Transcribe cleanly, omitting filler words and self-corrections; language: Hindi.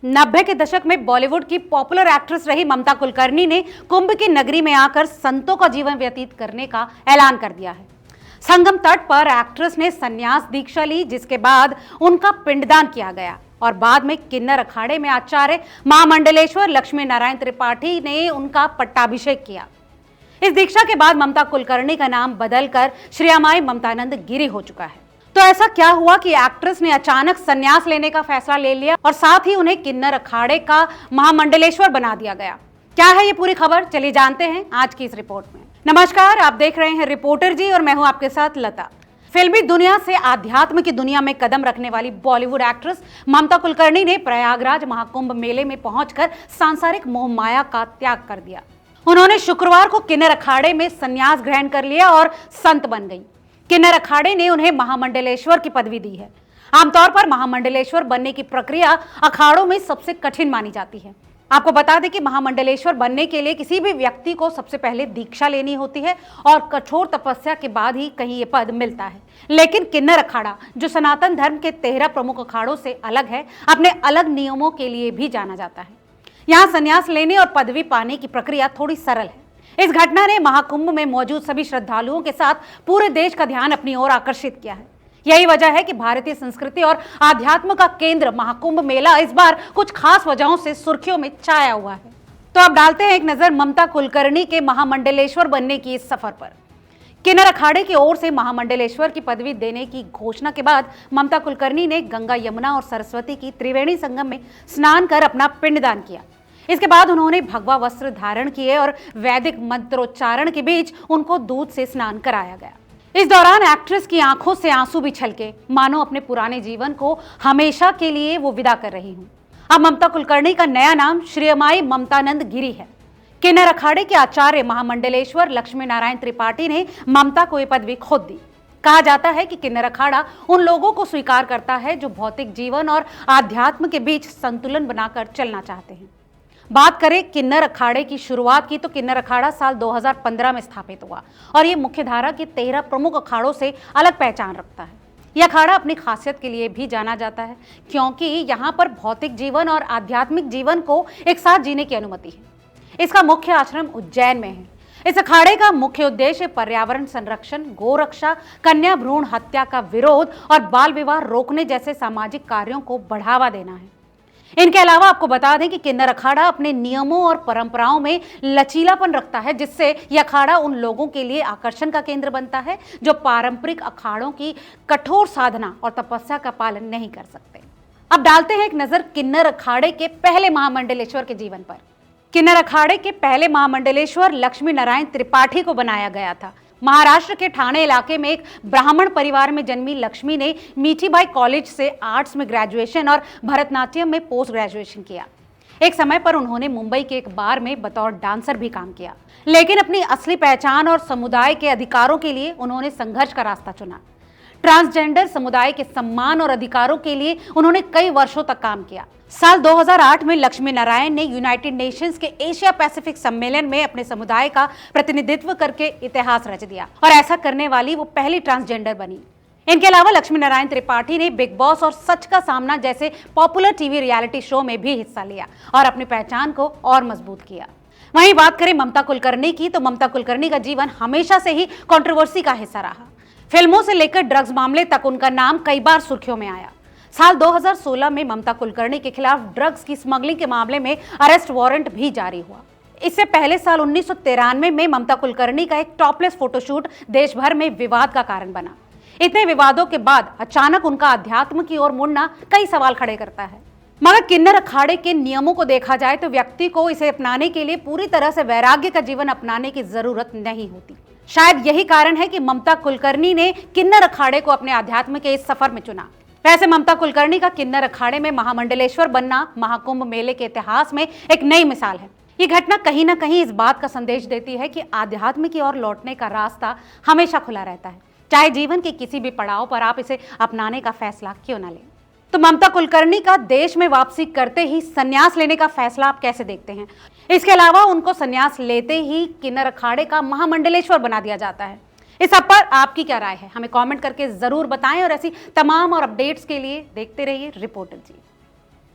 90 के दशक में बॉलीवुड की पॉपुलर एक्ट्रेस रही ममता कुलकर्णी ने कुंभ की नगरी में आकर संतों का जीवन व्यतीत करने का ऐलान कर दिया है। संगम तट पर एक्ट्रेस ने संन्यास दीक्षा ली, जिसके बाद उनका पिंडदान किया गया और बाद में किन्नर अखाड़े में आचार्य महामंडलेश्वर लक्ष्मी नारायण त्रिपाठी ने उनका पट्टाभिषेक किया। इस दीक्षा के बाद ममता कुलकर्णी का नाम बदलकर श्रीमाई ममतानंद गिरी हो चुका है। तो ऐसा क्या हुआ कि एक्ट्रेस ने अचानक संन्यास लेने का फैसला ले लिया और साथ ही उन्हें किन्नर अखाड़े का महामंडलेश्वर बना दिया गया? क्या है ये पूरी खबर, चलिए जानते हैं आज की इस रिपोर्ट में। नमस्कार, आप देख रहे हैं रिपोर्टर जी और मैं हूं आपके साथ लता। फिल्मी दुनिया से आध्यात्म की दुनिया में कदम रखने वाली बॉलीवुड एक्ट्रेस ममता कुलकर्णी ने प्रयागराज महाकुंभ मेले में पहुंचकर सांसारिक मोह माया का त्याग कर दिया। उन्होंने शुक्रवार को किन्नर अखाड़े में संन्यास ग्रहण कर लिया और संत बन गई। किन्नर अखाड़े ने उन्हें महामंडलेश्वर की पदवी दी है। आमतौर पर महामंडलेश्वर बनने की प्रक्रिया अखाड़ों में सबसे कठिन मानी जाती है। आपको बता दें कि महामंडलेश्वर बनने के लिए किसी भी व्यक्ति को सबसे पहले दीक्षा लेनी होती है और कठोर तपस्या के बाद ही कहीं ये पद मिलता है। लेकिन किन्नर अखाड़ा, जो सनातन धर्म के 13 प्रमुख अखाड़ों से अलग है, अपने अलग नियमों के लिए भी जाना जाता है। यहाँ संन्यास लेने और पदवी पाने की प्रक्रिया थोड़ी सरल है। इस घटना ने महाकुंभ में मौजूद सभी श्रद्धालुओं के साथ पूरे देश का ध्यान अपनी ओर आकर्षित किया है। यही वजह है कि भारतीय संस्कृति और आध्यात्म का केंद्र महाकुंभ मेला इस बार कुछ खास वजहों से सुर्खियों में छाया हुआ है। तो अब डालते हैं एक नजर ममता कुलकर्णी के महामंडलेश्वर बनने की इस सफर पर। किन्नर अखाड़े की ओर से महामंडलेश्वर की पदवी देने की घोषणा के बाद ममता कुलकर्णी ने गंगा, यमुना और सरस्वती की त्रिवेणी संगम में स्नान कर अपना पिंडदान किया। इसके बाद उन्होंने भगवा वस्त्र धारण किए और वैदिक मंत्रोच्चारण के बीच उनको दूध से स्नान कराया गया। इस दौरान एक्ट्रेस की आंखों से आंसू भी छलके, मानो अपने पुराने जीवन को हमेशा के लिए वो विदा कर रही हूं। अब ममता कुलकर्णी का नया नाम श्रीमाई ममतानंद गिरी है। किन्नर अखाड़े के आचार्य महामंडलेश्वर लक्ष्मी नारायण त्रिपाठी ने ममता को ये पदवी खुद दी। कहा जाता है कि किन्नर अखाड़ा उन लोगों को स्वीकार करता है जो भौतिक जीवन और आध्यात्म के बीच संतुलन बनाकर चलना चाहते हैं। बात करें किन्नर अखाड़े की शुरुआत की, तो किन्नर अखाड़ा साल 2015 में स्थापित हुआ और ये मुख्यधारा के 13 प्रमुख अखाड़ों से अलग पहचान रखता है। यह अखाड़ा अपनी खासियत के लिए भी जाना जाता है क्योंकि यहाँ पर भौतिक जीवन और आध्यात्मिक जीवन को एक साथ जीने की अनुमति है। इसका मुख्य आश्रम उज्जैन में है। इस अखाड़े का मुख्य उद्देश्य पर्यावरण संरक्षण, गोरक्षा, कन्या भ्रूण हत्या का विरोध और बाल विवाह रोकने जैसे सामाजिक कार्यों को बढ़ावा देना है। इनके अलावा आपको बता दें कि किन्नर अखाड़ा अपने नियमों और परंपराओं में लचीलापन रखता है, जिससे यह अखाड़ा उन लोगों के लिए आकर्षण का केंद्र बनता है जो पारंपरिक अखाड़ों की कठोर साधना और तपस्या का पालन नहीं कर सकते। अब डालते हैं एक नजर किन्नर अखाड़े के पहले महामंडलेश्वर के जीवन पर। किन्नर अखाड़े के पहले महामंडलेश्वर लक्ष्मी नारायण त्रिपाठी को बनाया गया था। महाराष्ट्र के ठाणे इलाके में एक ब्राह्मण परिवार में जन्मी लक्ष्मी ने मीठीबाई कॉलेज से आर्ट्स में ग्रेजुएशन और भरतनाट्यम में पोस्ट ग्रेजुएशन किया। एक समय पर उन्होंने मुंबई के एक बार में बतौर डांसर भी काम किया, लेकिन अपनी असली पहचान और समुदाय के अधिकारों के लिए उन्होंने संघर्ष का रास्ता चुना। ट्रांसजेंडर समुदाय के सम्मान और अधिकारों के लिए उन्होंने कई वर्षों तक काम किया। साल 2008 में लक्ष्मी नारायण ने यूनाइटेड नेशंस के एशिया पैसिफिक सम्मेलन में अपने समुदाय का प्रतिनिधित्व करके इतिहास रच दिया और ऐसा करने वाली वो पहली ट्रांसजेंडर बनी। इनके अलावा लक्ष्मी नारायण त्रिपाठी ने बिग बॉस और सच का सामना जैसे पॉपुलर टीवी रियलिटी शो में भी हिस्सा लिया और अपनी पहचान को और मजबूत किया। वहीं बात करें ममता कुलकर्णी की, तो ममता कुलकर्णी का जीवन हमेशा से ही कंट्रोवर्सी का हिस्सा रहा। फिल्मों से लेकर ड्रग्स मामले तक उनका नाम कई बार सुर्खियों में आया। साल 2016 में ममता कुलकर्णी के खिलाफ ड्रग्स की स्मगलिंग के मामले में अरेस्ट वारंट भी जारी हुआ। इससे पहले साल 1993 में ममता कुलकर्णी का एक टॉपलेस फोटोशूट देश भर में विवाद का कारण बना। इतने विवादों के बाद अचानक उनका अध्यात्म की ओर मुड़ना कई सवाल खड़े करता है। मगर किन्नर अखाड़े के नियमों को देखा जाए तो व्यक्ति को इसे अपनाने के लिए पूरी तरह से वैराग्य का जीवन अपनाने की जरूरत नहीं होती। शायद यही कारण है कि ममता कुलकर्णी ने किन्नर अखाड़े को अपने अध्यात्म के इस सफर में चुना। वैसे ममता कुलकर्णी का किन्नर अखाड़े में महामंडलेश्वर बनना महाकुंभ मेले के इतिहास में एक नई मिसाल है। ये घटना कहीं ना कहीं इस बात का संदेश देती है कि आध्यात्म की ओर लौटने का रास्ता हमेशा खुला रहता है, चाहे जीवन के किसी भी पड़ाव पर आप इसे अपनाने का फैसला क्यों न लें। तो ममता कुलकर्णी का देश में वापसी करते ही संन्यास लेने का फैसला आप कैसे देखते हैं? इसके अलावा उनको संन्यास लेते ही किन्नर अखाड़े का महामंडलेश्वर बना दिया जाता है। इस सब पर आपकी क्या राय है? हमें कमेंट करके जरूर बताएं और ऐसी तमाम और अपडेट्स के लिए देखते रहिए रिपोर्टर जी।